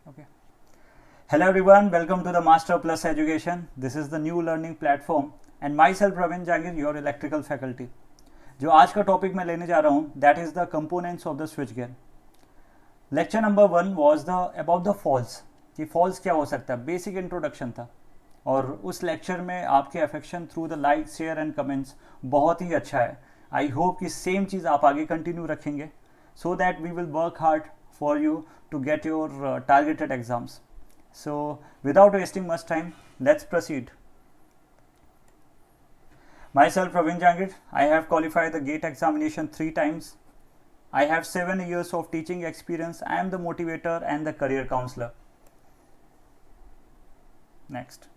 Okay. Hello everyone, welcome to the Master Plus Education. This is the new learning platform and myself Praveen Jangir, your electrical faculty. जो आज का topic मैं लेने जा रहा हूँ that is the components of the switchgear. Lecture number 1 was the about the faults कि faults क्या हो सकता है, बेसिक इंट्रोडक्शन था. और उस लेक्चर में आपके affection through the like share and comments बहुत ही अच्छा है. आई होप कि सेम चीज़ आप आगे कंटिन्यू रखेंगे so that we will work hard for you to get your targeted exams. So without wasting much time, let's proceed. Myself Praveen Jangir, I have qualified the GATE examination 3 times. I have 7 years of teaching experience. I am the motivator and the career counselor. Next.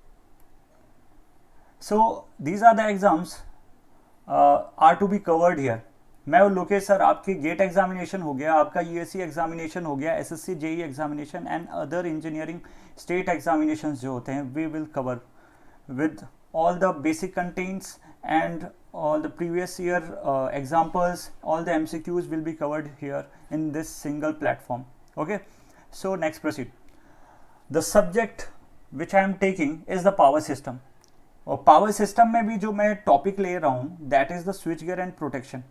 So these are the exams are to be covered here. मैं और Lokesh sir आपके GATE examination हो गया, आपका USC examination हो गया, SSC JE examination and other engineering state examination जो होते हैं we will cover with all the basic contents and all the previous year examples, all the MCQs will be covered here in this single platform. Okay, so next proceed. The subject which I am taking is the power system. और power system में भी जो मैं topic ले रहा हूँ that is the switch gear and protection.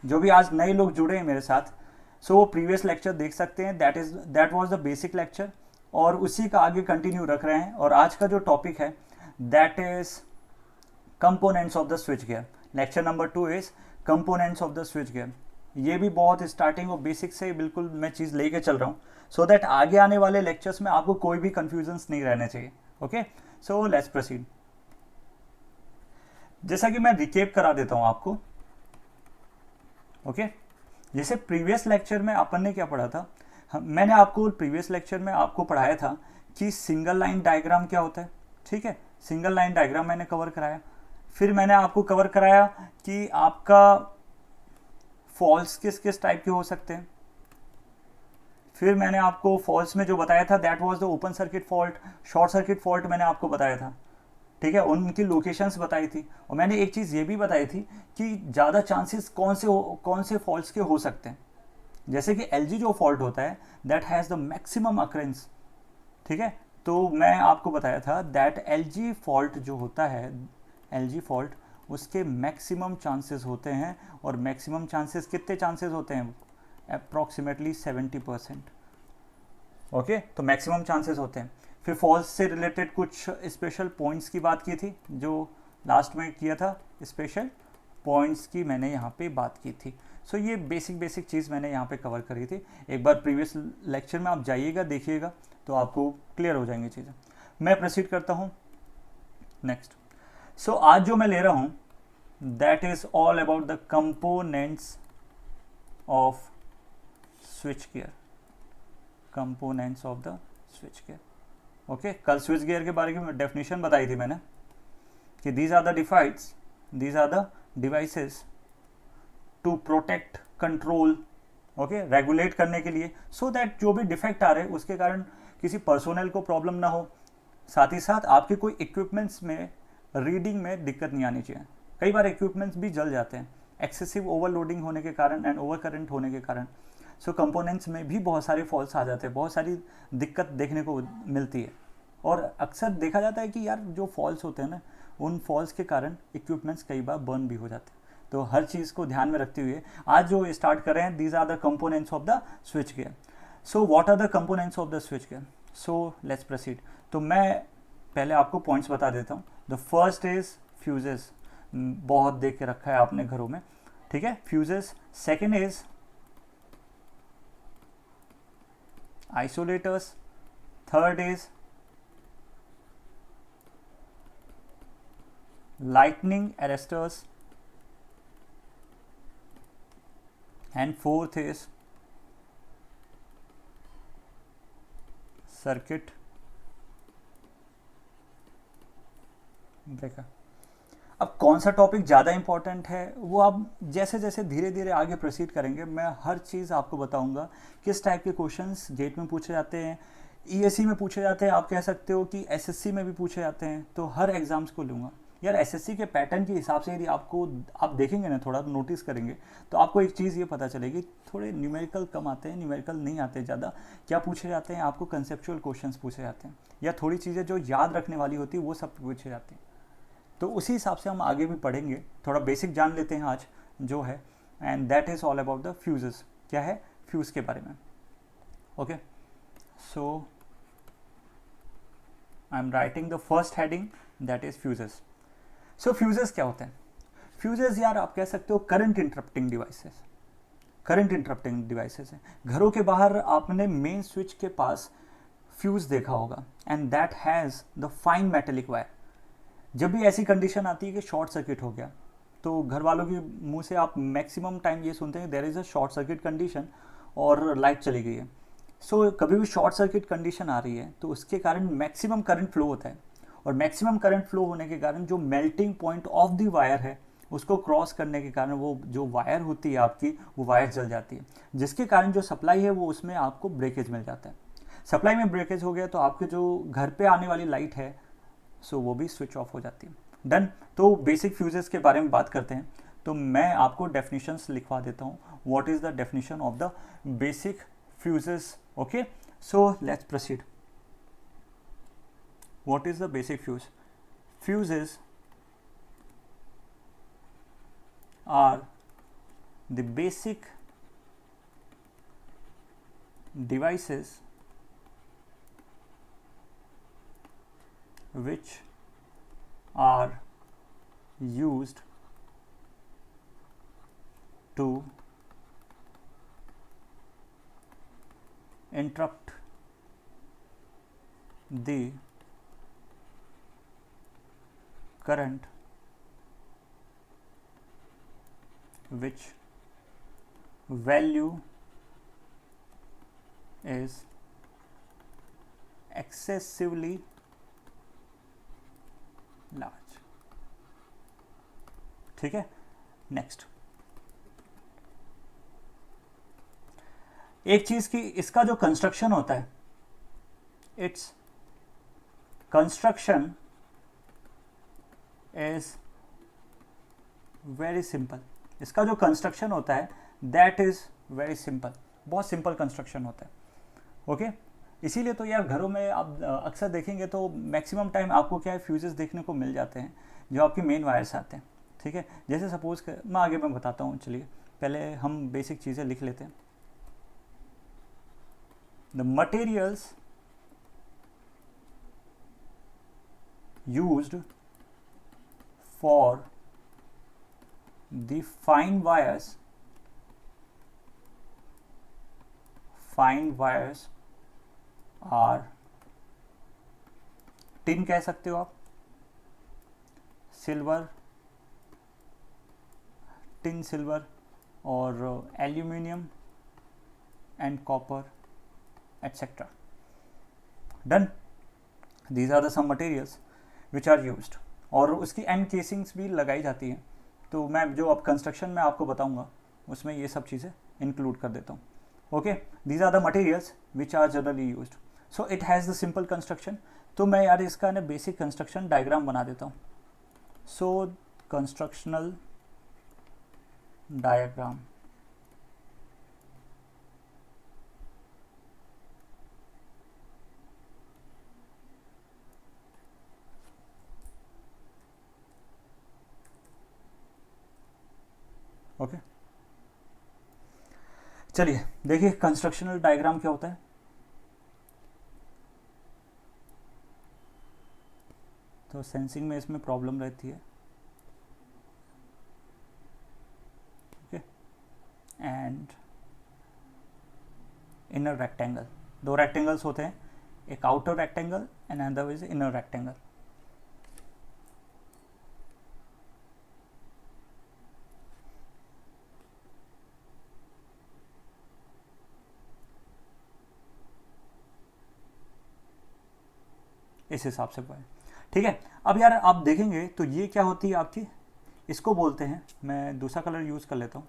जो भी आज नए लोग जुड़े हैं मेरे साथ, सो वो प्रीवियस लेक्चर देख सकते हैं. That was the basic lecture और उसी का आगे कंटिन्यू रख रहे हैं. और आज का जो टॉपिक है that is components of the switchgear. Lecture number 2 is components of the switch gear. ये भी बहुत स्टार्टिंग और बेसिक से बिल्कुल मैं चीज़ लेके चल रहा हूँ सो दैट आगे आने वाले लेक्चर्स में आपको कोई भी कन्फ्यूजन्स नहीं रहने चाहिए. Okay, so let's proceed. जैसा कि मैं रिकेप करा देता हूँ आपको. ओके, जैसे प्रीवियस लेक्चर में अपन ने क्या पढ़ा था, मैंने आपको प्रीवियस लेक्चर में आपको पढ़ाया था कि सिंगल लाइन डायग्राम क्या होता है. ठीक है, सिंगल लाइन डायग्राम मैंने कवर कराया. फिर मैंने आपको कवर कराया कि आपका फॉल्स किस किस टाइप के हो सकते हैं. फिर मैंने आपको फॉल्स में जो बताया था that was the open circuit fault, short circuit fault मैंने आपको बताया था. ठीक है, उनकी लोकेशंस बताई थी. और मैंने एक चीज़ ये भी बताई थी कि ज़्यादा चांसेस कौन से फॉल्ट्स के हो सकते हैं. जैसे कि एलजी जो फॉल्ट होता है that has the maximum occurrence. ठीक है, तो मैं आपको बताया था दैट एलजी फॉल्ट जो होता है, एलजी फॉल्ट उसके मैक्सिमम चांसेस होते हैं. और मैक्सिमम चांसेस कितने चांसेस होते हैं? अप्रॉक्सीमेटली 70%. ओके, तो मैक्सिमम चांसेस होते हैं. फिर फॉल्स से रिलेटेड कुछ स्पेशल पॉइंट्स की बात की थी, जो लास्ट में किया था. स्पेशल पॉइंट्स की मैंने यहाँ पे बात की थी. सो ये बेसिक चीज़ मैंने यहाँ पे कवर करी थी. एक बार प्रीवियस लेक्चर में आप जाइएगा, देखिएगा तो आपको क्लियर हो जाएंगी चीज़ें. मैं प्रोसीड करता हूँ नेक्स्ट. सो आज जो मैं ले रहा हूँ that is all about the components of switchgear. Components of the switchgear. Okay, कल स्विच गियर के बारे में डेफिनेशन बताई थी मैंने कि these are the device, these are the devices to protect, control, okay, regulate करने के लिए सो दैट जो भी डिफेक्ट आ रहे हैं उसके कारण किसी पर्सोनल को प्रॉब्लम ना हो. साथ ही साथ आपके कोई इक्विपमेंट्स में रीडिंग में दिक्कत नहीं आनी चाहिए. कई बार इक्विपमेंट्स भी जल जाते हैं एक्सेसिव ओवरलोडिंग होने के कारण एंड ओवर करंट होने के कारण. सो कंपोनेंट्स में भी बहुत सारे फॉल्ट्स आ जाते हैं, बहुत सारी दिक्कत देखने को मिलती है. और अक्सर देखा जाता है कि यार जो फॉल्ट्स होते हैं ना, उन फॉल्ट्स के कारण इक्विपमेंट्स कई बार बर्न भी हो जाते हैं. तो हर चीज़ को ध्यान में रखते हुए आज जो स्टार्ट कर रहे हैं these are the components of the switchgear. So what are the components of the switchgear. So let's proceed. तो मैं पहले आपको पॉइंट्स बता देता हूँ. The first is fuses. बहुत देख के रखा है आपने घरों में. ठीक है, fuses. Second is isolators. Third is lightning arresters. And fourth is circuit breaker. अब कौन सा टॉपिक ज़्यादा इंपॉर्टेंट है वो आप जैसे जैसे धीरे धीरे आगे प्रोसीड करेंगे मैं हर चीज़ आपको बताऊंगा. किस टाइप के क्वेश्चंस गेट में पूछे जाते हैं, ईएससी में पूछे जाते हैं, आप कह सकते हो कि एसएससी में भी पूछे जाते हैं. तो हर एग्ज़ाम्स को लूँगा. यार एसएससी के पैटर्न के हिसाब से यदि आपको आप देखेंगे ना, थोड़ा नोटिस करेंगे तो आपको एक चीज़ ये पता चलेगी, थोड़े न्यूमेरिकल कम आते हैं, न्यूमेरिकल नहीं आते ज़्यादा। क्या पूछे जाते हैं आपको? कंसेप्चुअल क्वेश्चंस पूछे जाते हैं, या थोड़ी चीज़ें जो याद रखने वाली होती है वो सब पूछे जाते हैं। तो उसी हिसाब से हम आगे भी पढ़ेंगे, थोड़ा बेसिक जान लेते हैं आज जो है, and that is all about the fuses. क्या है? फ्यूज़ के बारे में। Okay, so I am writing the first heading, that is fuses. So fuses क्या होते हैं? फ्यूजेस यार आप कह सकते हो current interrupting devices. Current interrupting devices हैं। घरों के बाहर आपने मेन स्विच के पास फ्यूज देखा होगा, and that has the fine metallic wire. जब भी ऐसी कंडीशन आती है कि शॉर्ट सर्किट हो गया, तो घर वालों के मुंह से आप मैक्सिमम टाइम ये सुनते हैं there is a short circuit condition और लाइट चली गई है। सो कभी भी शॉर्ट सर्किट कंडीशन आ रही है तो उसके कारण मैक्सिमम करंट फ्लो होता है, और मैक्सिमम करंट फ्लो होने के कारण जो melting point of the wire है उसको क्रॉस करने के कारण वो जो वायर होती है आपकी, वो वायर जल जाती है, जिसके कारण जो सप्लाई है वो उसमें आपको ब्रेकेज मिल जाता है। सप्लाई में ब्रेकेज हो गया तो आपके जो घर पे आने वाली लाइट है सो वो भी स्विच ऑफ हो जाती है। डन। तो बेसिक फ्यूजेस के बारे में बात करते हैं, तो मैं आपको डेफिनेशंस लिखवा देता हूँ। What is the definition of the basic fuses? Okay, so let's proceed. What is the basic fuse? Fuses are the basic devices which are used to interrupt the current which value is excessively large। ठीक है, next. एक चीज की इसका जो construction होता है, its construction is very simple. इसका जो कंस्ट्रक्शन होता है दैट इज वेरी सिंपल, बहुत सिंपल कंस्ट्रक्शन होता है। ओके, इसीलिए तो यार घरों में आप अक्सर देखेंगे तो मैक्सिमम टाइम आपको क्या है, फ्यूजेस देखने को मिल जाते हैं जो आपकी मेन वायर्स आते हैं। ठीक है, जैसे सपोज मैं आगे मैं बताता हूँ, चलिए पहले हम बेसिक चीज़ें लिख लेते हैं। The materials used for the fine wires are tin कह सकते हो आप, सिल्वर, टिन सिल्वर, और aluminium and copper etcetera. Done. These are the some materials which are used, और उसकी एंड केसिंग्स भी लगाई जाती हैं। तो मैं जो अब कंस्ट्रक्शन में आपको बताऊंगा उसमें ये सब चीज़ें इंक्लूड कर देता हूँ। Okay, these are the materials which are generally used, so it has the simple construction. तो मैं यार इसका ना बेसिक कंस्ट्रक्शन डायग्राम बना देता हूँ। सो कंस्ट्रक्शनल डायग्राम, ओके। चलिए देखिए कंस्ट्रक्शनल डायग्राम क्या होता है। तो सेंसिंग में इसमें प्रॉब्लम रहती है। ओके, एंड इनर रेक्टेंगल, दो रेक्टेंगल्स होते हैं, एक outer rectangle and another is inner rectangle. इस हिसाब से वो है। ठीक है, अब यार आप देखेंगे तो ये क्या होती है आपकी, इसको बोलते हैं, मैं दूसरा कलर यूज़ कर लेता हूँ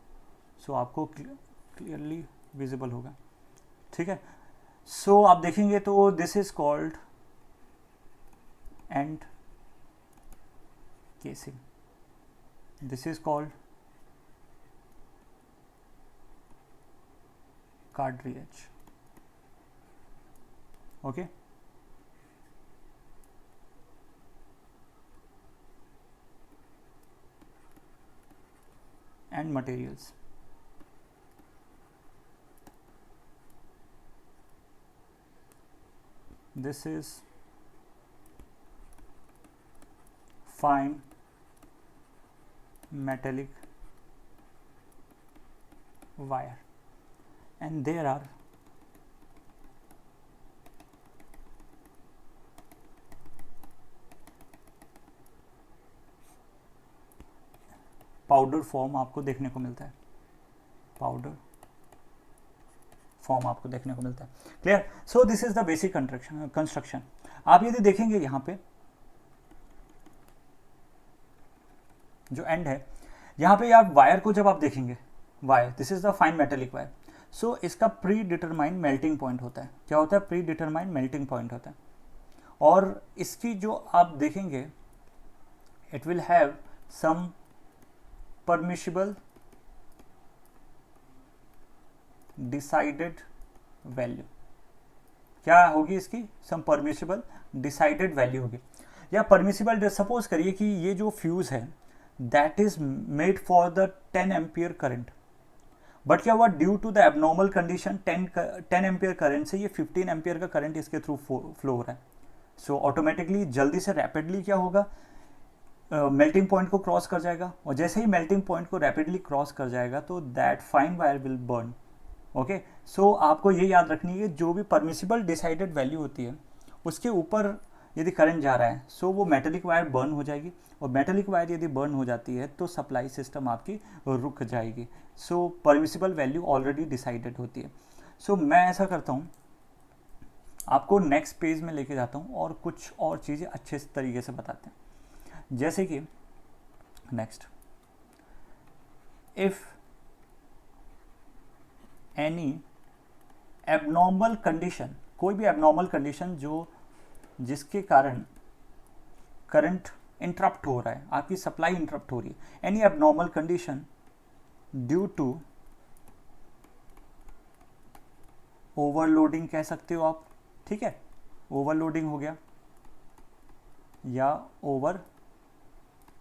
सो आपको क्लियरली विजिबल होगा। ठीक है, सो आप देखेंगे तो this is called and casing. This is called cartridge. Okay. And materials. This is fine metallic wire, and there are powder form आपको देखने को मिलता है, पाउडर फॉर्म आपको देखने को मिलता है। Clear? So this is the basic construction. आप यदि देखेंगे यहाँ पे जो एंड है, यहाँ पे आप वायर को जब आप देखेंगे, wire, this is the fine metallic wire, so इसका प्री डिटरमाइंड मेल्टिंग पॉइंट होता है। क्या होता है? प्री डिटरमाइंड मेल्टिंग पॉइंट होता है। और इसकी जो आप देखेंगे, it will have some permissible decided value. क्या होगी इसकी? सम परमिशिबल डिसाइडेड वैल्यू होगी, या परमिसिबल, सपोज करिए कि ये जो फ्यूज है that is made for the 10 ampere current, but क्या हुआ, due to the abnormal condition 10 ampere current से ये 15 एम्पियर का करंट इसके थ्रू फ्लो हो रहा है। सो ऑटोमेटिकली जल्दी से रैपिडली क्या होगा, मेल्टिंग पॉइंट को क्रॉस कर जाएगा, और जैसे ही मेल्टिंग पॉइंट को रैपिडली क्रॉस कर जाएगा तो that fine wire will burn. Okay, so आपको ये याद रखनी है, जो भी परमिसिबल डिसाइडेड वैल्यू होती है उसके ऊपर यदि करंट जा रहा है, सो वो मेटेलिक वायर बर्न हो जाएगी, और मेटेलिक वायर यदि बर्न हो जाती है तो सप्लाई सिस्टम आपकी रुक जाएगी। सो परमिसिबल वैल्यू ऑलरेडी डिसाइडेड होती है। सो मैं ऐसा करता हूँ, आपको नेक्स्ट पेज में लेके जाता हूँ और कुछ और चीज़ें अच्छे तरीके से बताते हैं। जैसे कि next, if any abnormal condition, कोई भी एबनॉर्मल कंडीशन जो जिसके कारण करंट इंटरप्ट हो रहा है, आपकी सप्लाई इंटरप्ट हो रही है, any abnormal condition due to overloading कह सकते हो आप, ठीक है, ओवरलोडिंग हो गया या over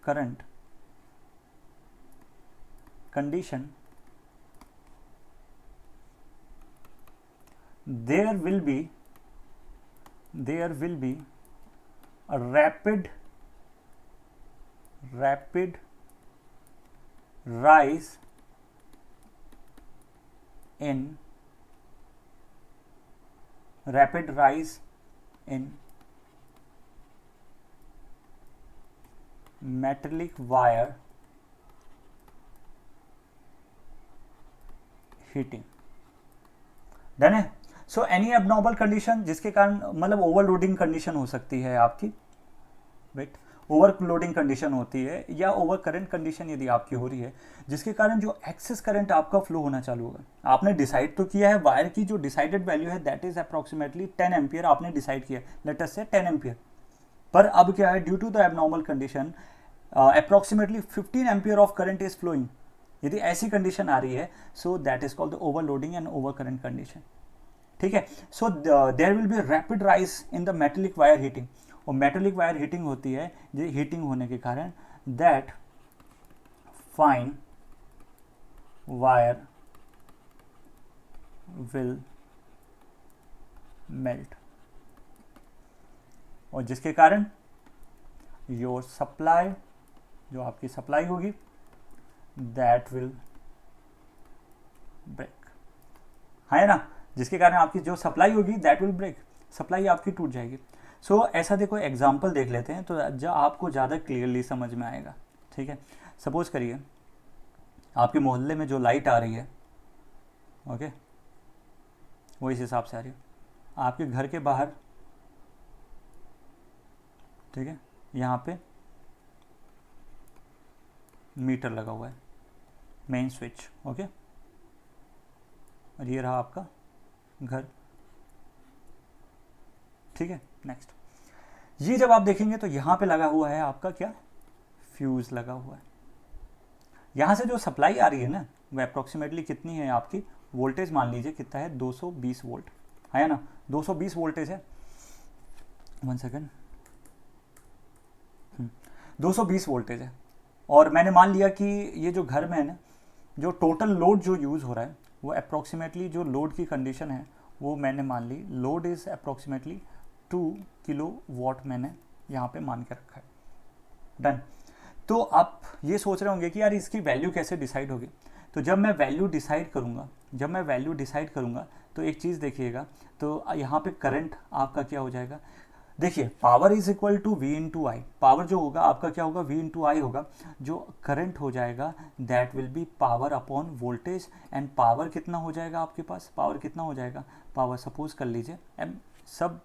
current condition, there will be a rapid rise in metallic wire heating। Done है? सो एनी एबनॉर्मल कंडीशन जिसके कारण, मतलब ओवरलोडिंग कंडीशन हो सकती है आपकी, राइट, ओवरलोडिंग कंडीशन होती है, या ओवर करंट कंडीशन यदि आपकी हो रही है, जिसके कारण जो एक्सेस करंट आपका फ्लो होना चालू होगा। आपने डिसाइड तो किया है, वायर की जो डिसाइडेड वैल्यू है दैट इज अप्रॉक्सीमेटली 10 एम्पियर आपने डिसाइड किया, लेट अस से 10 एम्पियर, पर अब क्या है, due to the abnormal condition approximately 15 ampere of current is flowing. यदि ऐसी कंडीशन आ रही है, so that is called the overloading and over current condition. ठीक है, so there will be rapid rise in the metallic wire heating, और metallic wire heating होती है, ये हीटिंग होने के कारण that fine wire will melt, और जिसके कारण योर सप्लाई, जो आपकी सप्लाई होगी, दैट विल ब्रेक। है ना? जिसके कारण आपकी जो सप्लाई होगी दैट विल ब्रेक, सप्लाई आपकी टूट जाएगी। सो ऐसा देखो, एग्जांपल देख लेते हैं तो जो आपको ज़्यादा क्लियरली समझ में आएगा। ठीक है, सपोज करिए आपके मोहल्ले में जो लाइट आ रही है, ओके, वो इस हिसाब से आ रही है आपके घर के बाहर, ठीक है, यहाँ पे मीटर लगा हुआ है, मेन स्विच, ओके, और ये रहा आपका घर। ठीक है, नेक्स्ट, ये जब आप देखेंगे तो यहाँ पे लगा हुआ है आपका क्या, फ्यूज़ लगा हुआ है। यहाँ से जो सप्लाई आ रही है ना वो अप्रॉक्सीमेटली कितनी है आपकी, वोल्टेज मान लीजिए कितना है, 220 वोल्ट है ना, 220 वोल्टेज है। 1 सेकेंड, 220 वोल्टेज है। और मैंने मान लिया कि ये जो घर में है ना, जो टोटल लोड जो यूज़ हो रहा है वो अप्रॉक्सीमेटली, जो लोड की कंडीशन है वो मैंने मान ली, load is approximately 2 kilowatt मैंने यहाँ पे मान के रखा है। डन। तो आप ये सोच रहे होंगे कि यार इसकी वैल्यू कैसे डिसाइड होगी। तो जब मैं वैल्यू डिसाइड करूँगा तो एक चीज़ देखिएगा, तो यहाँ पे करंट आपका क्या हो जाएगा, देखिए power is equal to V into I, power जो होगा आपका क्या होगा, V इंटू आई होगा, जो करंट हो जाएगा that will be power upon voltage. And power कितना हो जाएगा आपके पास, पावर कितना हो जाएगा, पावर सपोज कर लीजिए, सब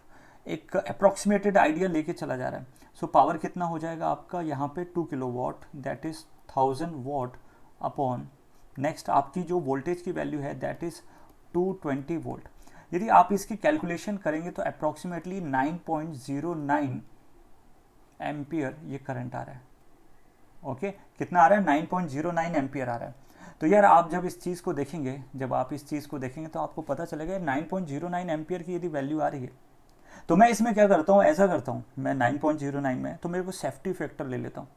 एक अप्रॉक्सीमेटेड आइडिया लेके चला जा रहा है। सो पावर कितना हो जाएगा आपका यहाँ पे 2 kilo watt, that is 1000 what upon, next आपकी जो वोल्टेज की वैल्यू है दैट इज 220 वोल्ट। यदि आप इसकी कैलकुलेशन करेंगे तो अप्रॉक्सीमेटली 9.09 एम्पियर ये करंट आ रहा है। ओके, कितना आ रहा है, 9.09 एम्पियर आ रहा है। तो यार आप जब इस चीज़ को देखेंगे, तो आपको पता चलेगा 9.09 एम्पियर की यदि वैल्यू आ रही है, तो मैं इसमें क्या करता हूँ, ऐसा करता हूँ मैं 9.09 में, तो मेरे को सेफ्टी फैक्टर ले लेता हूँ।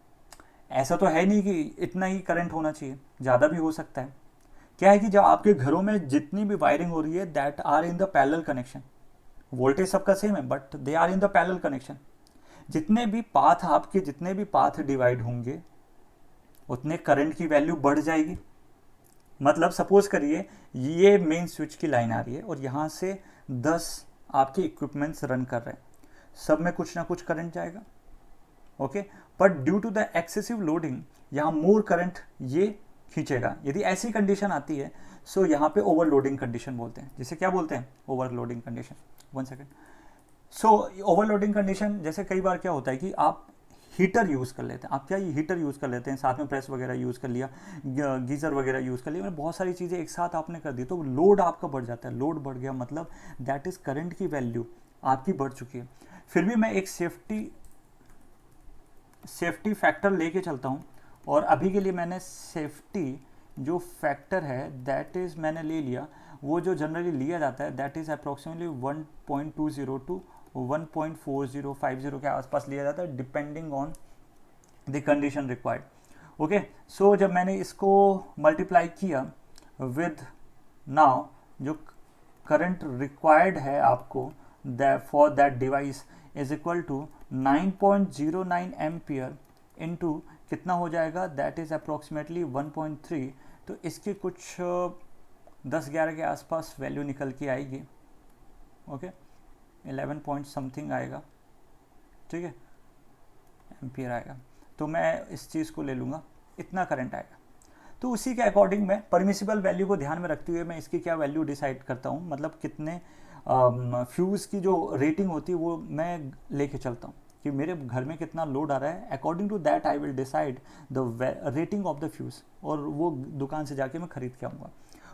ऐसा तो है नहीं कि इतना ही करंट होना चाहिए, ज़्यादा भी हो सकता है। क्या है कि जब आपके घरों में जितनी भी वायरिंग हो रही है that are in the parallel connection, voltage सबका सेम है but they are in the parallel connection, जितने भी पाथ डिवाइड होंगे उतने करंट की वैल्यू बढ़ जाएगी। मतलब सपोज करिए ये मेन स्विच की लाइन आ रही है और यहाँ से 10 आपके इक्विपमेंट्स रन कर रहे हैं, सब में कुछ ना कुछ करंट जाएगा। Okay, but due to the excessive loading यहाँ मोर करंट ये खींचेगा। यदि ऐसी कंडीशन आती है सो यहाँ पे ओवरलोडिंग कंडीशन बोलते हैं, जिसे क्या बोलते हैं, ओवरलोडिंग कंडीशन। 1 सेकेंड। सो ओवरलोडिंग कंडीशन, जैसे कई बार क्या होता है कि आप हीटर यूज़ कर लेते हैं, आप क्या हीटर यूज़ कर लेते हैं, साथ में प्रेस वगैरह यूज़ कर लिया, गीज़र वगैरह यूज़ कर लिया, मतलब बहुत सारी चीज़ें एक साथ आपने कर दी, तो लोड आपका बढ़ जाता है। लोड बढ़ गया मतलब दैट इज़ करंट की वैल्यू आपकी बढ़ चुकी है। फिर भी मैं एक सेफ्टी फैक्टर लेके चलता हूँ, और अभी के लिए मैंने सेफ्टी जो फैक्टर है दैट इज़ मैंने ले लिया, वो जो जनरली लिया जाता है दैट इज़ अप्रॉक्सीमेटली 1.20 टू 1.4050 के आसपास लिया जाता है, depending on the condition required. Okay, so जब मैंने इसको मल्टीप्लाई किया विद नाउ जो करंट रिक्वायर्ड है आपको for that device is equal to 9.09 ampere into कितना हो जाएगा, दैट इज़ अप्रॉक्सीमेटली 1.3। तो इसकी कुछ 10-11 के आसपास वैल्यू निकल के आएगी। ओके, 11 पॉइंट समथिंग आएगा, ठीक है, एम्पियर आएगा। तो मैं इस चीज़ को ले लूँगा, इतना करंट आएगा। तो उसी के अकॉर्डिंग मैं परमिसिबल वैल्यू को ध्यान में रखते हुए मैं इसकी क्या वैल्यू डिसाइड करता हूँ, मतलब कितने फ्यूज़ की जो रेटिंग होती है वो मैं लेके चलता हूँ कि मेरे घर में कितना लोड आ रहा है। According to that I will decide the rating of the fuse, और वो दुकान से जाके मैं खरीद के आऊँगा।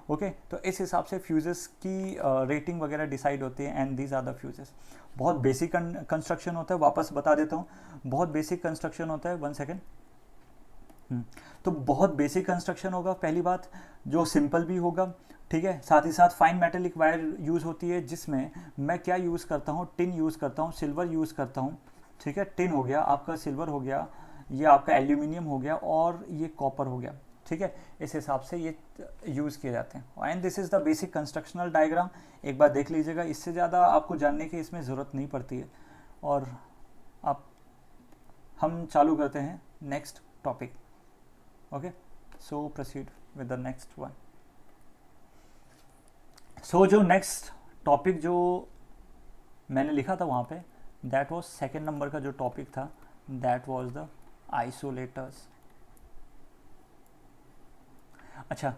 ओके, तो इस हिसाब से फ्यूजेस की रेटिंग वगैरह डिसाइड होती है, and these are the fuses. बहुत बेसिक कंस्ट्रक्शन होता है, वापस बता देता हूँ, बहुत बेसिक कंस्ट्रक्शन होता है। 1 सेकेंड। तो बहुत बेसिक कंस्ट्रक्शन होगा, पहली बात जो सिंपल भी होगा, ठीक है। साथ ही साथ फाइन मेटेलिक वायर यूज़ होती है, जिसमें मैं क्या यूज़ करता हूँ, टिन यूज़ करता हूँ, सिल्वर यूज़ करता हूँ, ठीक है। टिन हो गया आपका, सिल्वर हो गया, ये आपका एल्यूमिनियम हो गया, और ये कॉपर हो गया, ठीक है। इस हिसाब से ये यूज़ किए जाते हैं। And this is the basic constructional diagram, एक बार देख लीजिएगा, इससे ज़्यादा आपको जानने की इसमें ज़रूरत नहीं पड़ती है। और अब हम चालू करते हैं next topic. Okay, so proceed with the next one. So जो नेक्स्ट टॉपिक जो मैंने लिखा था वहाँ पे, दैट वाज सेकेंड नंबर का जो टॉपिक था, दैट वाज द आइसोलेटर्स। अच्छा,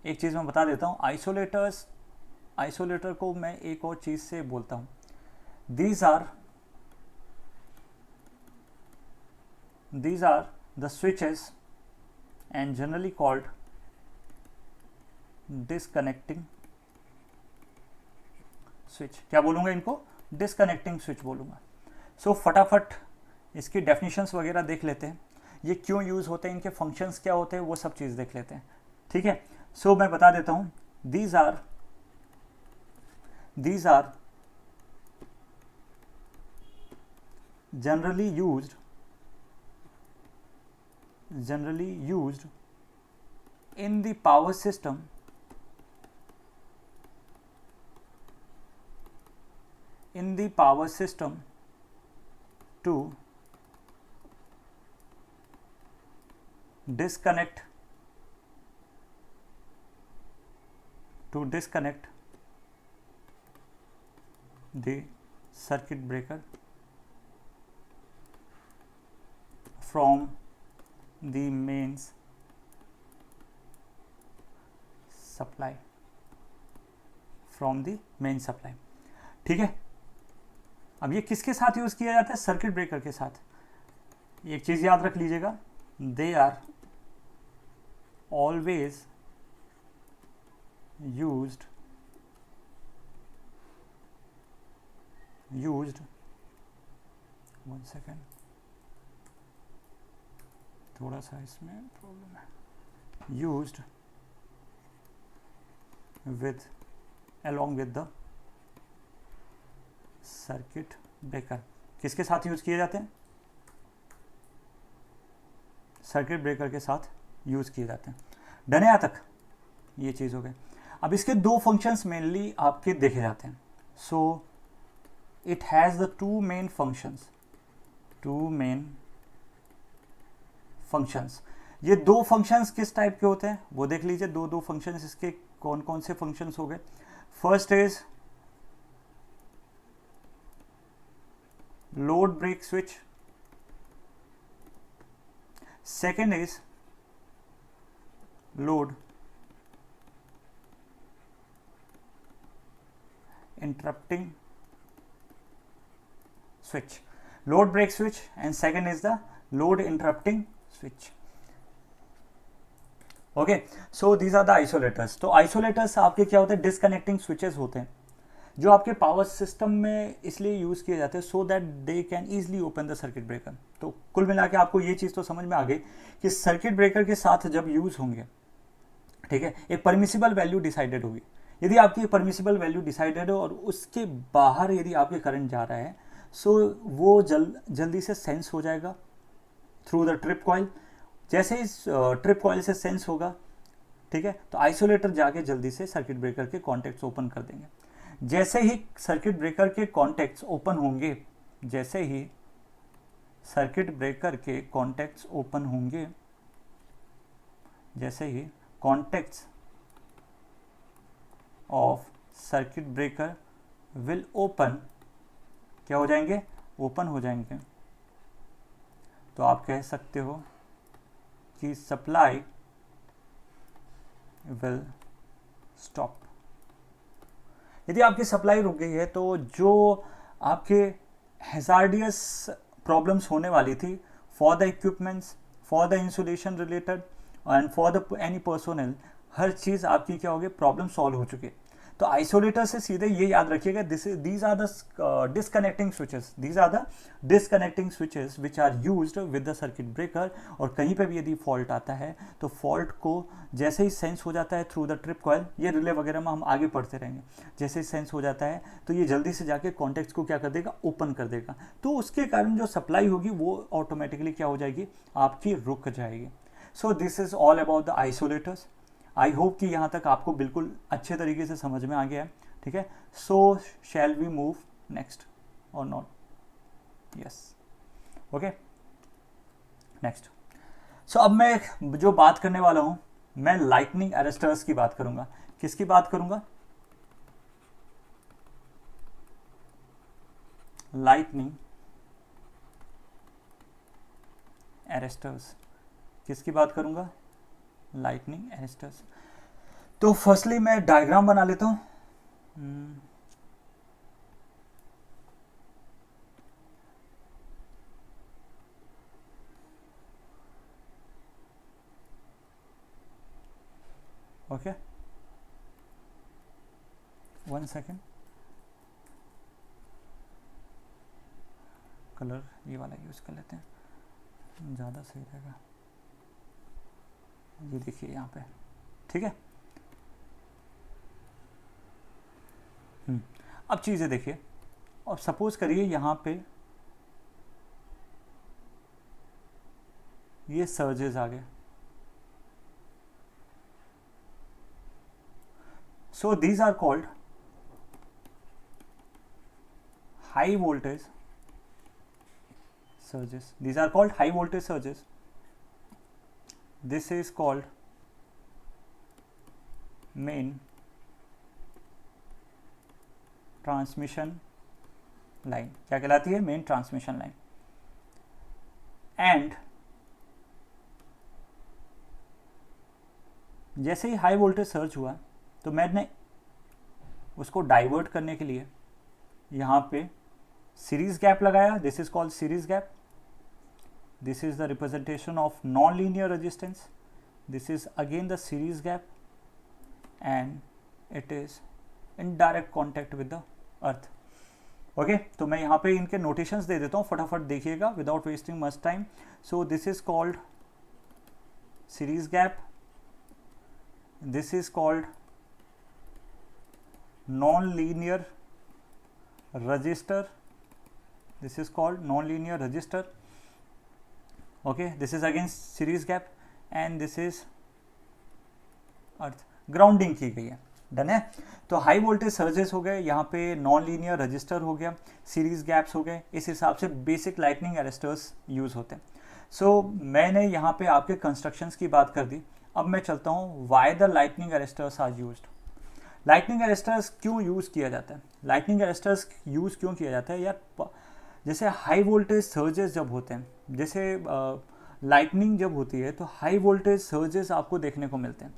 एक चीज़ मैं बता देता हूँ, आइसोलेटर को मैं एक और चीज़ से बोलता हूँ, these are the switches and generally called disconnecting switch. क्या बोलूँगा इनको, डिसकनेक्टिंग स्विच बोलूँगा। सो फटाफट इसकी डेफिनेशंस वगैरह देख लेते हैं ये क्यों यूज़ होते हैं, इनके फंक्शंस क्या होते हैं, वो सब चीज़ देख लेते हैं। ठीक है, सो मैं बता देता हूँ, these are generally used in the power system to disconnect the circuit breaker from the mains supply, ठीक है। अब ये किसके साथ यूज किया जाता है, सर्किट ब्रेकर के साथ। एक चीज याद रख लीजिएगा, they are always used one second, थोड़ा सा इसमें प्रॉब्लम है, used with along with the circuit breaker. किसके साथ यूज किए जाते हैं, सर्किट ब्रेकर के साथ यूज किए जाते हैं। डन है यहाँ तक, ये चीज हो गई। अब इसके दो फंक्शंस मेनली आपके देखे जाते हैं। So it has the two main functions. ये दो फंक्शंस किस टाइप के होते हैं वो देख लीजिए। दो फंक्शंस इसके कौन कौन से फंक्शंस हो गए। First is load break switch, second is load interrupting switch. Load break switch and second is the load interrupting switch. Okay, so these are the isolators. तो आइसोलेटर्स आपके क्या होते हैं, डिसकनेक्टिंग स्विचेस होते हैं जो आपके पावर सिस्टम में इसलिए यूज किए जाते हैं so that they can easily open the circuit breaker. तो कुल मिला के आपको ये चीज तो समझ में आ गई कि सर्किट ब्रेकर के साथ जब यूज होंगे, ठीक है, एक परमिसिबल वैल्यू डिसाइडेड होगी। यदि आपकी परमिसिबल वैल्यू डिसाइडेड हो और उसके बाहर यदि आपके करंट जा रहा है, सो वो जल्दी से सेंस हो जाएगा थ्रू द ट्रिप कॉइल। जैसे इस ट्रिप कॉइल से सेंस होगा, ठीक है, तो आइसोलेटर जाके जल्दी से सर्किट ब्रेकर के कॉन्टेक्ट्स ओपन कर देंगे। जैसे ही सर्किट ब्रेकर के कॉन्टेक्ट्स ओपन होंगे, जैसे ही सर्किट ब्रेकर के कॉन्टेक्ट्स ओपन होंगे, जैसे ही contacts of circuit breaker will open, क्या हो जाएंगे, ओपन हो जाएंगे, तो आप कह सकते हो कि सप्लाई विल स्टॉप। यदि आपकी सप्लाई रुक गई है तो जो आपके हैजार्डियस प्रॉब्लम्स होने वाली थी for the equipments, for the insulation related and for the any personal, हर चीज़ आपकी क्या होगी, प्रॉब्लम सॉल्व हो चुकी है। तो आइसोलेटर से सीधे ये याद रखिएगा, these are the disconnecting switches which are used with the circuit breaker. और कहीं पे भी यदि फॉल्ट आता है तो फॉल्ट को जैसे ही सेंस हो जाता है थ्रू द ट्रिप कॉइल, ये रिले वगैरह में हम आगे पढ़ते रहेंगे, जैसे ही सेंस हो जाता है तो ये जल्दी से जाके कॉन्टेक्ट्स को क्या कर देगा, ओपन कर देगा। तो उसके कारण जो सप्लाई होगी वो ऑटोमेटिकली क्या हो जाएगी, आपकी रुक जाएगी। सो this is all about the isolators. I hope कि यहाँ तक आपको बिल्कुल अच्छे तरीके से समझ में आ गया है, ठीक है। सो शैल वी मूव नेक्स्ट और नॉट, यस, ओके, नेक्स्ट। सो अब मैं जो बात करने वाला हूँ, मैं लाइटनिंग अरेस्टर्स की बात करूंगा। किसकी बात करूंगा, लाइटनिंग अरेस्टर्स। किसकी बात करूंगा, लाइटनिंग अरेस्टर्स। तो फर्स्टली मैं डायग्राम बना लेता हूं। ओके, वन सेकेंड, कलर ये वाला यूज कर लेते हैं। ज़्यादा सही रहेगा, ये देखिए यहाँ पे, ठीक है। अब चीज़ें देखिए, अब सपोज करिए यहाँ पे ये सर्जेस आ गए, so these are called high voltage surges. These are called high voltage surges. This is called main transmission line. क्या कहलाती है? main transmission line. And जैसे ही हाई वोल्टेज सर्ज हुआ तो मैंने उसको डाइवर्ट करने के लिए यहाँ पे सीरीज गैप लगाया. This is called series gap. This is the representation of non linear resistance. This is again the series gap and it is in direct contact with the earth. Okay, तो मैं यहाँ पे इनके notations दे देता हूँ, फटाफट देखिएगा without wasting much time. So this is called series gap. This is called non linear resistor. This is called non-linear resistor. Okay, this is again series gap and this is earth. Grounding की गई है. Done है. तो high voltage surges हो गए, यहाँ पे non linear register हो गया, सीरीज गैप्स हो गए. इस हिसाब से बेसिक लाइटनिंग अरेस्टर्स यूज होते हैं. सो मैंने यहाँ पे आपके कंस्ट्रक्शंस की बात कर दी. अब मैं चलता हूँ why the lightning arresters are used. Lightning arresters क्यों यूज़ किया जाता है? लाइटनिंग अरेस्टर्स यूज़ क्यों किया जाता है यार? जैसे हाई वोल्टेज सर्जेस जब होते हैं, जैसे लाइटनिंग जब होती है तो हाई वोल्टेज सर्जेस आपको देखने को मिलते हैं.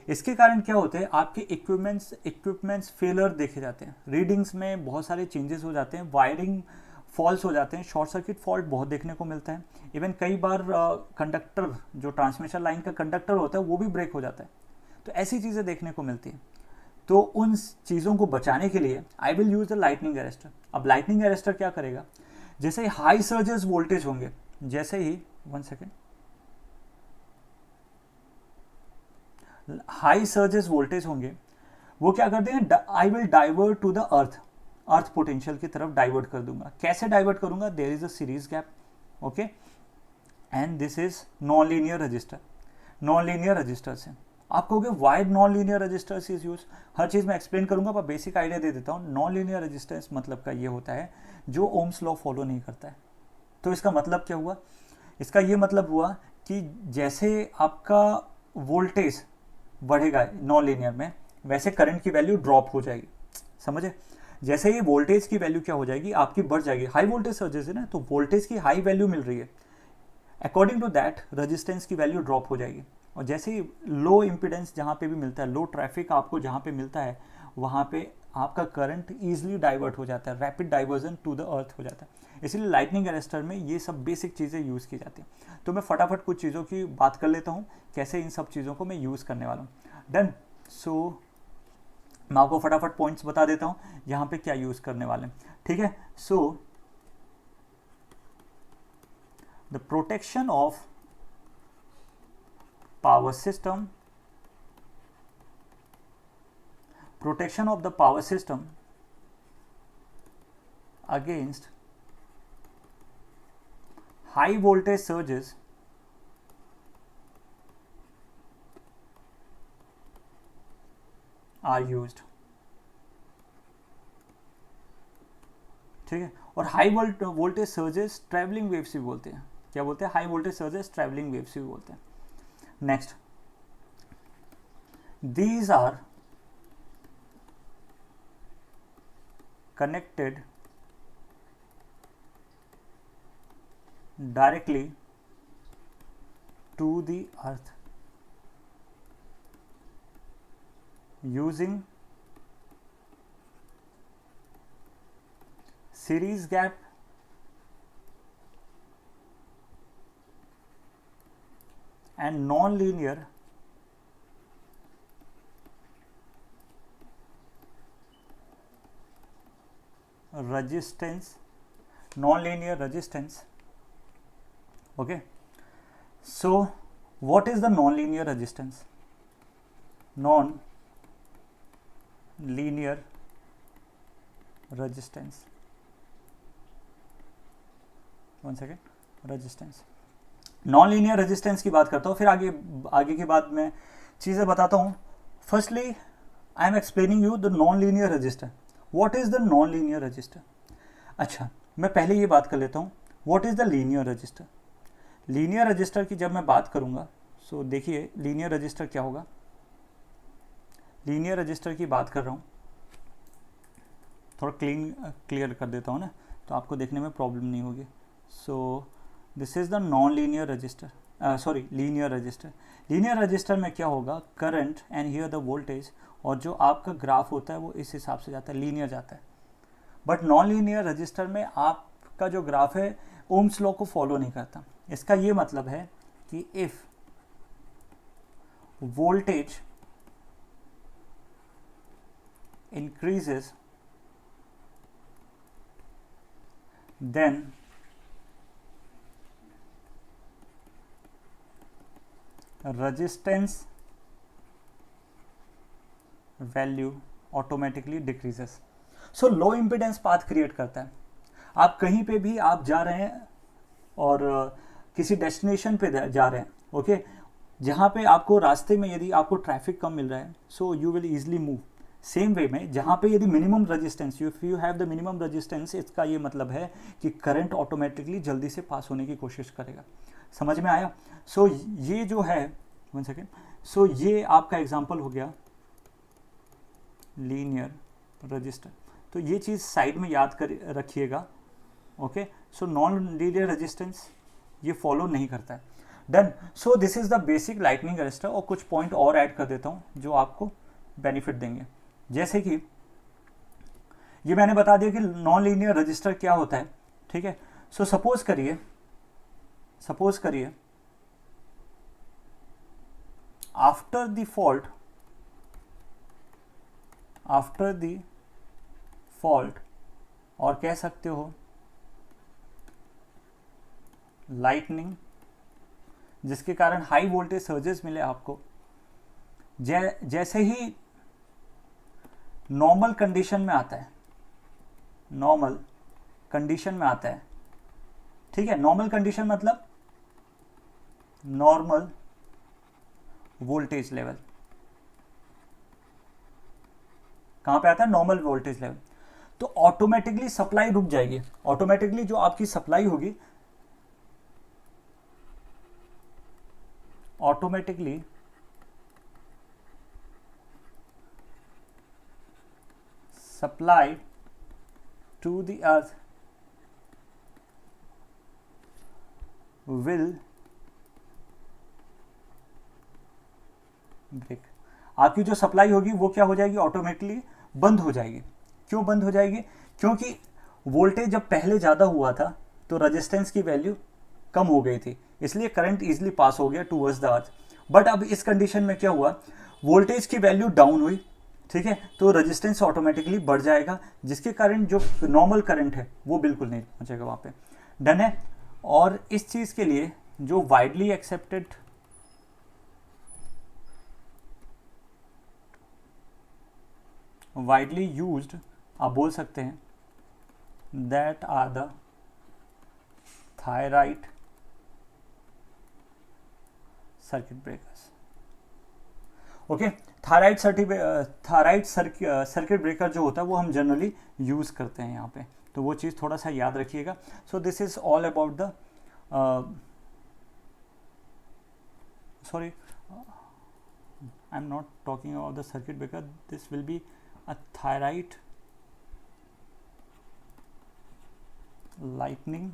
इसके कारण क्या होते हैं, आपके इक्विपमेंट्स फेलर देखे जाते हैं, रीडिंग्स में बहुत सारे चेंजेस हो जाते हैं, वायरिंग फॉल्स हो जाते हैं, शॉर्ट सर्किट फॉल्ट बहुत देखने को मिलता है. इवन कई बार कंडक्टर, जो ट्रांसमिशन लाइन का कंडक्टर होता है वो भी ब्रेक हो जाता है. तो ऐसी चीज़ें देखने को मिलती हैं. तो उन चीज़ों को बचाने के लिए I will use the lightning arrester. अब लाइटनिंग अरेस्टर क्या करेगा, जैसे ही हाई सर्जेस वोल्टेज होंगे, जैसे ही 1 सेकेंड, हाई सर्जेस वोल्टेज होंगे, वो क्या कर देंगे, I will divert to the earth potential की तरफ डाइवर्ट कर दूंगा. कैसे डाइवर्ट करूंगा? There is a series gap. Okay, and this is non linear resistor. Non linear resistor से आप कहोगे why non linear resistance is use. हर चीज़ मैं एक्सप्लेन करूंगा, पर बेसिक आइडिया दे देता हूँ. नॉन लीनियर रेजिस्टेंस मतलब का ये होता है जो ओम्स लॉ फॉलो नहीं करता है. तो इसका मतलब क्या हुआ? इसका ये मतलब हुआ कि जैसे आपका वोल्टेज बढ़ेगा नॉन लीनियर में, वैसे करंट की वैल्यू ड्रॉप हो जाएगी. समझे? जैसे ही वोल्टेज की वैल्यू क्या हो जाएगी, आपकी बढ़ जाएगी. हाई वोल्टेज सर्जेस है ना, तो वोल्टेज की हाई वैल्यू मिल रही है, अकॉर्डिंग टू दैट रेजिस्टेंस की वैल्यू ड्रॉप हो जाएगी. और जैसे ही लो इम्पीडेंस जहाँ पे भी मिलता है, लो ट्रैफिक आपको जहाँ पे मिलता है, वहाँ पे आपका करंट ईजिली डाइवर्ट हो जाता है, rapid diversion to the earth हो जाता है. इसलिए लाइटनिंग अरेस्टर में ये सब बेसिक चीज़ें यूज़ की जाती हैं. तो मैं फटाफट कुछ चीज़ों की बात कर लेता हूँ, कैसे इन सब चीज़ों को मैं यूज़ करने वाला हूँ. डन. सो मैं आपको फटाफट पॉइंट्स बता देता हूँ यहाँ पे क्या यूज़ करने वाले हैं. ठीक है. So the protection of power system, protection of the power system against high voltage surges are used. ठीक है. और high voltage surges travelling waves भी बोलते हैं. क्या बोलते हैं? High voltage surges travelling waves भी बोलते हैं. Next, these are connected directly to the earth using series gap and non-linear resistance. Non-linear resistance. Okay, So what is the non-linear resistance? Non-linear resistance, one second, resistance, non linear resistance की बात करता हूँ, फिर आगे की बात में चीज़ें बताता हूँ. Firstly I am explaining you the non linear register. What is the non linear register? अच्छा, मैं पहले ये बात कर लेता हूँ, what is the linear register. Linear register की जब मैं बात करूँगा, सो देखिए लीनियर रजिस्टर क्या होगा. लीनियर रजिस्टर की बात कर रहा हूँ, थोड़ा क्लियर कर देता हूँ ना, तो आपको देखने में प्रॉब्लम नहीं होगी. सो this is the non linear register, sorry linear register. Linear register में क्या होगा, current and here the voltage, और जो आपका ग्राफ होता है वो इस हिसाब से जाता है, लीनियर जाता है. बट नॉन लीनियर रजिस्टर में आपका जो ग्राफ है ओम्स लॉ को फॉलो नहीं करता. इसका ये मतलब है कि if voltage increases then resistance value automatically decreases. So low impedance path create करता है. आप कहीं पे भी आप जा रहे हैं और किसी डेस्टिनेशन पे जा रहे हैं, ओके, जहाँ पे आपको रास्ते में यदि आपको ट्रैफिक कम मिल रहा है, so you will easily move. Same way में जहाँ पे यदि minimum resistance, if you have the minimum resistance, इसका ये मतलब है कि करंट ऑटोमेटिकली जल्दी से पास होने की कोशिश करेगा. समझ में आया? सो ये जो है, वन सेकेंड, सो ये आपका एग्जांपल हो गया लीनियर रजिस्टर. तो ये चीज़ साइड में याद कर रखिएगा, okay. So non linear resistance ये फॉलो नहीं करता है. Done. So this is the basic lightning register, और कुछ पॉइंट और ऐड कर देता हूँ जो आपको बेनिफिट देंगे. जैसे कि ये मैंने बता दिया कि नॉन लीनियर रजिस्टर क्या होता है, ठीक है. सो सपोज करिए आफ्टर द फॉल्ट, और कह सकते हो लाइटनिंग, जिसके कारण हाई वोल्टेज सर्जेस मिले आपको. जैसे ही नॉर्मल कंडीशन में आता है, ठीक है. नॉर्मल कंडीशन मतलब नॉर्मल वोल्टेज लेवल. कहां पे आता है? Normal voltage level. तो ऑटोमेटिकली सप्लाई रुक जाएगी. ऑटोमेटिकली जो आपकी सप्लाई होगी, automatically supply to the earth will break. आपकी जो सप्लाई होगी वो क्या हो जाएगी? ऑटोमेटिकली बंद हो जाएगी. क्यों बंद हो जाएगी? क्योंकि वोल्टेज जब पहले ज़्यादा हुआ था तो रेजिस्टेंस की वैल्यू कम हो गई थी, इसलिए करंट इजीली पास हो गया टूवर्ड्स द अर्थ. बट अब इस कंडीशन में क्या हुआ, वोल्टेज की वैल्यू डाउन हुई, ठीक है, तो रेजिस्टेंस ऑटोमेटिकली बढ़ जाएगा, जिसके कारण जो नॉर्मल करंट है वो बिल्कुल नहीं पहुंचेगा वहाँ पे. डन है. और इस चीज़ के लिए जो वाइडली एक्सेप्टेड, वाइडली यूज्ड, आप बोल सकते हैं, that are the thyroid circuit breakers. Okay. Thyroid circuit breaker जो होता है वो हम जनरली यूज़ करते हैं यहाँ पे, तो वो चीज़ थोड़ा सा याद रखिएगा. So this is all about the, sorry, I am not talking about the circuit breaker. This will be a thyrite lightning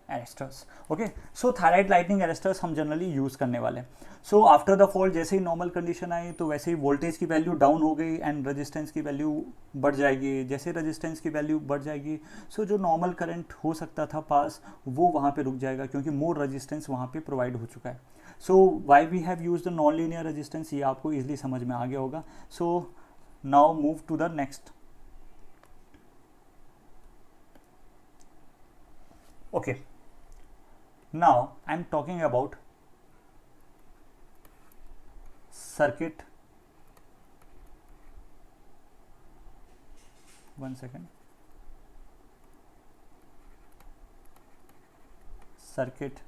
arresters. Okay. So thyrite lightning arresters हम जनरली यूज़ करने वाले हैं. सो आफ्टर द फॉल्ट जैसे ही normal condition आई तो वैसे ही voltage की value down हो गई एंड रेजिस्टेंस की वैल्यू बढ़ जाएगी. जैसे रेजिस्टेंस की वैल्यू बढ़ जाएगी, सो जो नॉर्मल करंट हो सकता था पास वो वहाँ पे रुक जाएगा, क्योंकि मोर रेजिस्टेंस वहाँ पे प्रोवाइड हो चुका है. So why we have use the non linear resistance, ये आपको ईजिली समझ में आ गया होगा. So now move to the next. Okay, now I'm talking about circuit. One second. Circuit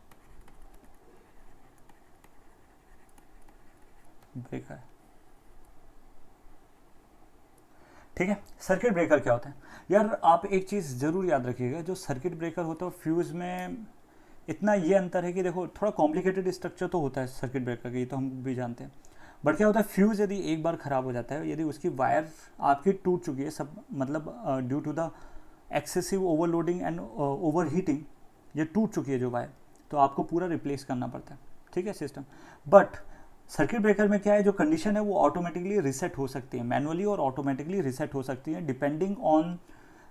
breaker, ठीक है। सर्किट ब्रेकर क्या होता है यार, आप एक चीज़ ज़रूर याद रखिएगा, जो सर्किट ब्रेकर होता है फ्यूज़ में इतना ये अंतर है कि देखो थोड़ा कॉम्प्लिकेटेड स्ट्रक्चर तो होता है सर्किट ब्रेकर का, ये तो हम भी जानते हैं। बट क्या होता है, फ्यूज़ यदि एक बार ख़राब हो जाता है, यदि उसकी वायर आपकी टूट चुकी है सब, मतलब due to the excessive overloading and over heating, ये टूट चुकी है जो वायर, तो आपको पूरा रिप्लेस करना पड़ता है, ठीक है, सिस्टम। बट सर्किट ब्रेकर में क्या है, जो कंडीशन है वो ऑटोमेटिकली रिसेट हो सकती है, मैनुअली और ऑटोमेटिकली रिसेट हो सकती है, डिपेंडिंग ऑन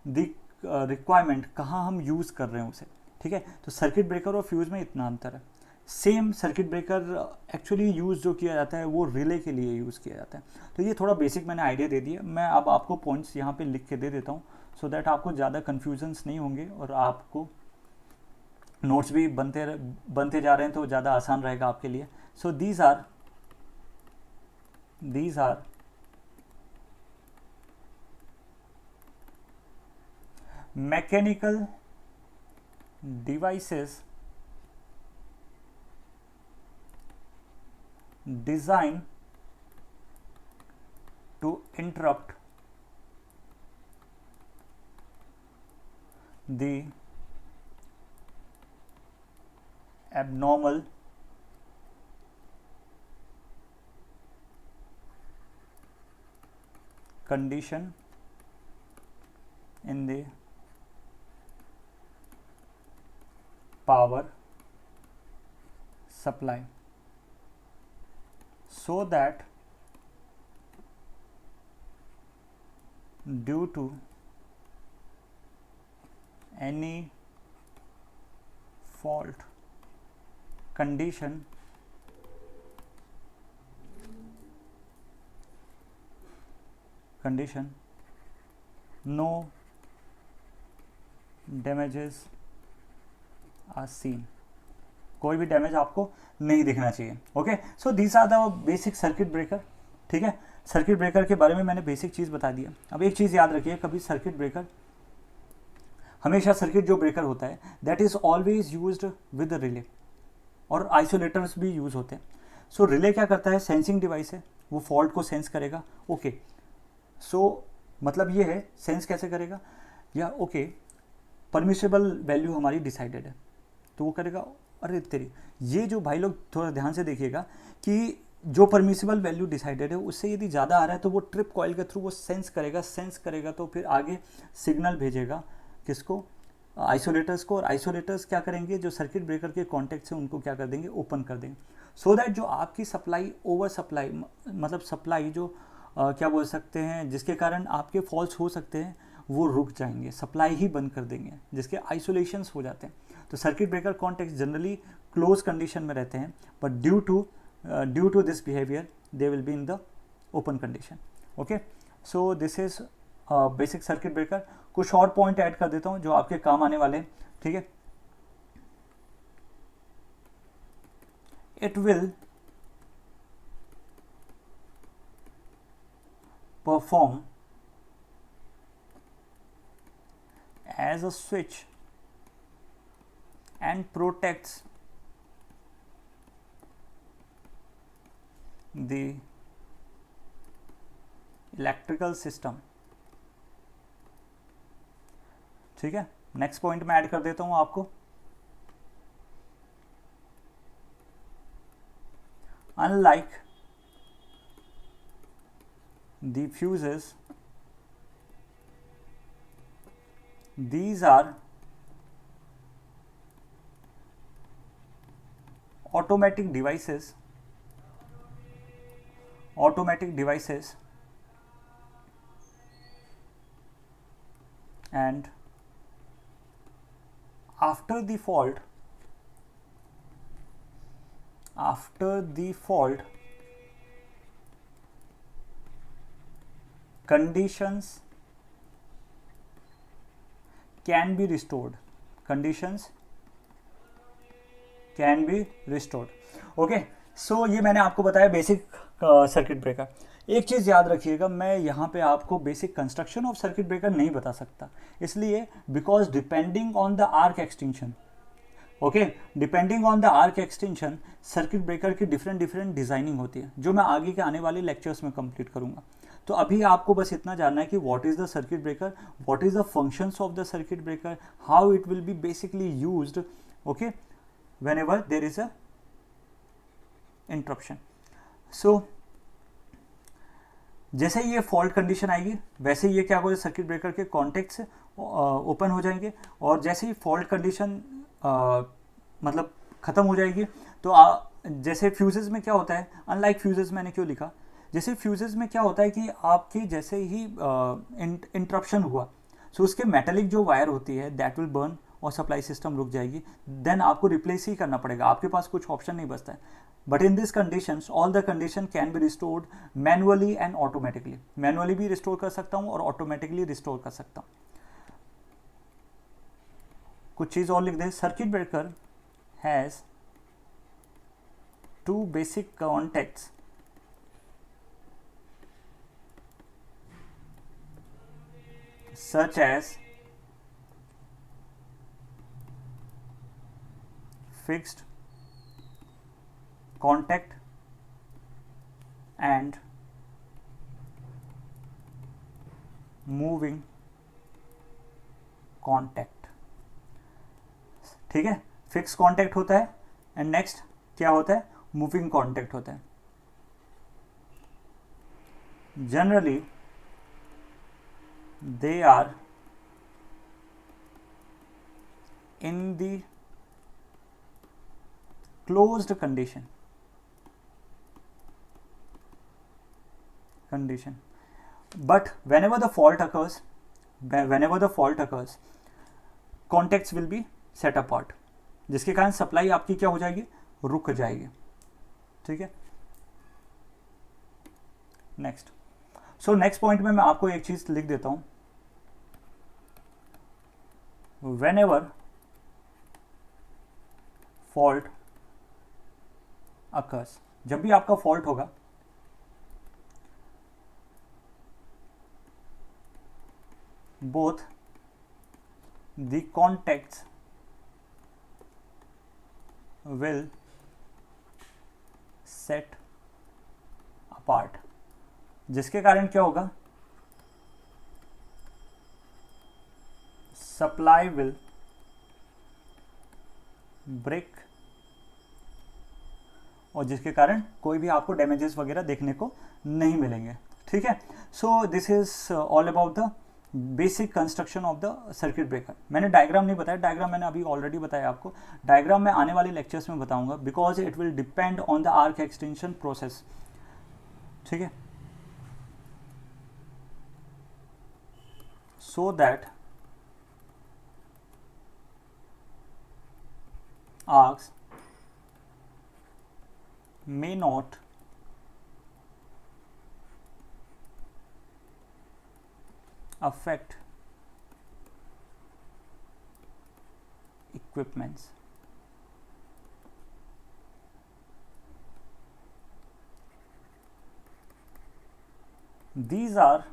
द रिक्वायरमेंट, कहाँ हम यूज़ कर रहे हैं उसे, ठीक है। तो सर्किट ब्रेकर और फ्यूज़ में इतना अंतर है। Same circuit breaker actually use जो किया जाता है वो रिले के लिए यूज़ किया जाता है। तो ये थोड़ा बेसिक मैंने आइडिया दे दिया, मैं अब आपको पॉइंट्स यहाँ पे लिख के दे देता हूँ, सो दैट आपको ज़्यादा कन्फ्यूजन्स नहीं होंगे और आपको नोट्स भी बनते जा रहे हैं तो ज़्यादा आसान रहेगा आपके लिए। So these are mechanical devices designed to interrupt the abnormal condition in the power supply, so that due to any fault condition no damages are seen, कोई भी डैमेज आपको नहीं दिखना चाहिए। Okay, so these are the basic circuit breaker, ठीक है। Circuit breaker के बारे में मैंने बेसिक चीज़ बता दिया। अब एक चीज़ याद रखिए, कभी सर्किट ब्रेकर, हमेशा सर्किट जो ब्रेकर होता है that is always used with relay, और आइसोलेटर्स भी यूज़ होते हैं। सो रिले क्या करता है, सेंसिंग डिवाइस है, वो फॉल्ट को सेंस करेगा। ओके, सो मतलब ये है, सेंस कैसे करेगा, या ओके परमिसेबल वैल्यू हमारी डिसाइडेड है, तो वो करेगा, अरे तेरी, ये जो भाई लोग थोड़ा ध्यान से देखिएगा कि जो परमिसिबल वैल्यू डिसाइडेड है उससे यदि ज़्यादा आ रहा है तो वो ट्रिप कॉइल के थ्रू वो सेंस करेगा तो फिर आगे सिग्नल भेजेगा किसको, आइसोलेटर्स को, और आइसोलेटर्स क्या करेंगे, जो सर्किट ब्रेकर के कॉन्टेक्ट से उनको क्या कर देंगे, ओपन कर देंगे, सो दैट जो आपकी सप्लाई ओवर सप्लाई, मतलब सप्लाई जो क्या बोल सकते हैं, जिसके कारण आपके फॉल्स हो सकते हैं वो रुक जाएंगे, सप्लाई ही बंद कर देंगे, जिसके आइसोलेशंस हो जाते हैं। तो circuit breaker contact generally close condition में रहते हैं, but due to this behaviour they will be in the open condition. Okay, so this is basic circuit breaker. कुछ और पॉइंट ऐड कर देता हूं जो आपके काम आने वाले हैं, ठीक है। It will perform as a switch and protects the electrical system, ठीक है। नेक्स्ट पॉइंट में ऐड कर देता हूं आपको, unlike the fuses, these are automatic devices and after the fault conditions can be restored, conditions can be restored. Okay, so ये मैंने आपको बताया बेसिक सर्किट ब्रेकर। एक चीज़ याद रखिएगा, मैं यहाँ पे आपको basic construction of circuit breaker नहीं बता सकता, इसलिए because depending on the arc extension, okay, depending on the arc extension circuit breaker की डिफरेंट डिफरेंट डिजाइनिंग होती है, जो मैं आगे के आने वाले लेक्चर्स में कंप्लीट करूंगा। तो अभी आपको बस इतना जानना है कि what is the circuit breaker, what is the functions of the circuit breaker, how it will be basically used, okay, whenever there is a interruption. So जैसे ही ये फॉल्ट कंडीशन आएगी वैसे ही ये क्या होगा, सर्किट ब्रेकर के कॉन्टेक्ट्स ओपन हो जाएंगे, और जैसे ही फॉल्ट कंडीशन मतलब ख़त्म हो जाएगी तो जैसे फ्यूजेस में क्या होता है, अनलाइक फ्यूजेस मैंने क्यों लिखा, जैसे फ्यूजेस में क्या होता है कि आपके जैसे ही इंटरप्शन हुआ सो उसके मेटेलिक जो वायर होती है दैट विल बर्न और सप्लाई सिस्टम रुक जाएगी, देन आपको रिप्लेस ही करना पड़ेगा, आपके पास कुछ ऑप्शन नहीं बचता है। But in this conditions all the condition can be restored manually and automatically, manually भी रिस्टोर कर सकता हूँ और ऑटोमेटिकली रिस्टोर कर सकता हूँ। कुछ चीज़ और लिख दे, circuit breaker has two basic contacts such as fixed contact and moving contact। ठीक है, फिक्स कांटेक्ट होता है एंड नेक्स्ट क्या होता है, मूविंग कांटेक्ट होता है। Generally they are in the closed condition but whenever the fault occurs contacts will be set apart, जिसके कारण सप्लाई आपकी क्या हो जाएगी, रुक जाएगी। ठीक है, नेक्स्ट। सो नेक्स्ट पॉइंट में मैं आपको एक चीज लिख देता हूं, whenever fault occurs, जब भी आपका फॉल्ट होगा both the contacts will set apart, जिसके कारण क्या होगा, सप्लाई विल ब्रेक, और जिसके कारण कोई भी आपको डैमेजेस वगैरह देखने को नहीं मिलेंगे। ठीक है, सो this is all about the basic construction of the circuit breaker. मैंने डायग्राम नहीं बताया, डायग्राम मैंने अभी ऑलरेडी बताया आपको, डायग्राम मैं आने वाले लेक्चर्स में बताऊंगा because it will depend on the arc extension process. ठीक है, so that arcs may not affect equipments। These are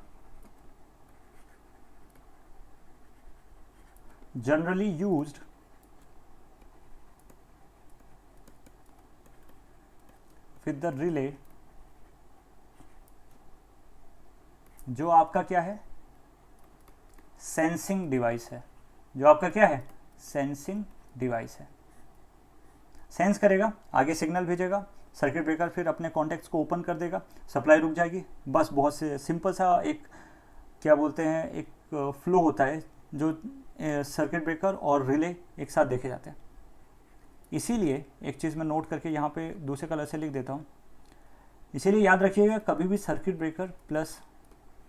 generally used with the relay, जो आपका क्या है, सेंसिंग डिवाइस है, जो आपका क्या है, सेंसिंग डिवाइस है। सेंस करेगा, आगे सिग्नल भेजेगा, सर्किट ब्रेकर फिर अपने कॉन्टेक्ट्स को ओपन कर देगा, सप्लाई रुक जाएगी। बस बहुत से सिंपल सा एक क्या बोलते हैं, एक फ्लो होता है जो सर्किट ब्रेकर और रिले एक साथ देखे जाते हैं। इसीलिए एक चीज़ मैं नोट करके यहाँ पे दूसरे कलर से लिख देता हूँ, इसीलिए याद रखिएगा कभी भी सर्किट ब्रेकर प्लस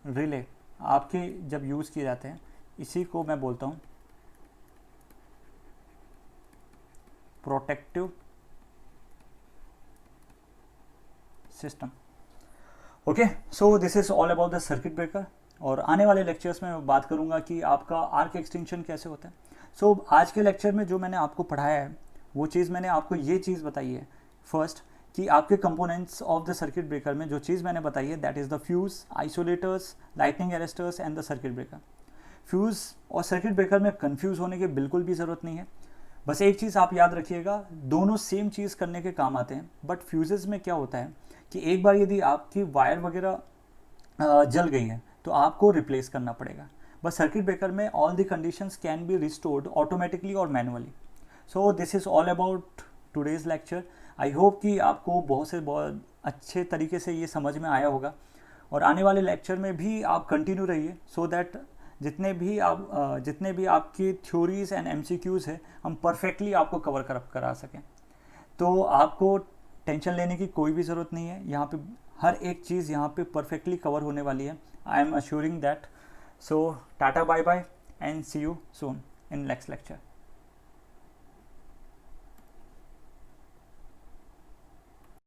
रिले आपके जब यूज़ किए जाते हैं, इसी को मैं बोलता हूँ protective system. Okay, so this is all about the circuit breaker, और आने वाले लेक्चर्स में मैं बात करूंगा कि आपका आर्क एक्सटेंशन कैसे होता है। सो आज के लेक्चर में जो मैंने आपको पढ़ाया है वो चीज़ मैंने आपको ये चीज़ बताई है फर्स्ट, कि आपके components of the circuit breaker में जो चीज़ मैंने बताई है that is the fuse, isolators, lightning arresters and the circuit breaker. Fuse और सर्किट ब्रेकर में कंफ्यूज होने की बिल्कुल भी ज़रूरत नहीं है। बस एक चीज़ आप याद रखिएगा, दोनों सेम चीज़ करने के काम आते हैं, बट फ्यूजेस में क्या होता है कि एक बार यदि आपकी वायर वगैरह जल गई है तो आपको रिप्लेस करना पड़ेगा। बस सर्किट ब्रेकर में all the conditions can be restored automatically और manually. So this is all about today's lecture. I hope कि आपको बहुत अच्छे तरीके से ये समझ में आया होगा, और आने वाले लेक्चर में भी आप कंटिन्यू रहिए सो दैट जितने भी आपकी थ्योरीज एंड एमसीक्यूज़ है हम परफेक्टली आपको करा सकें। तो आपको टेंशन लेने की कोई भी ज़रूरत नहीं है, यहाँ पे हर एक चीज़ यहाँ पे परफेक्टली कवर होने वाली है। I am assuring that. So ta-ta bye bye and see you soon in next lecture.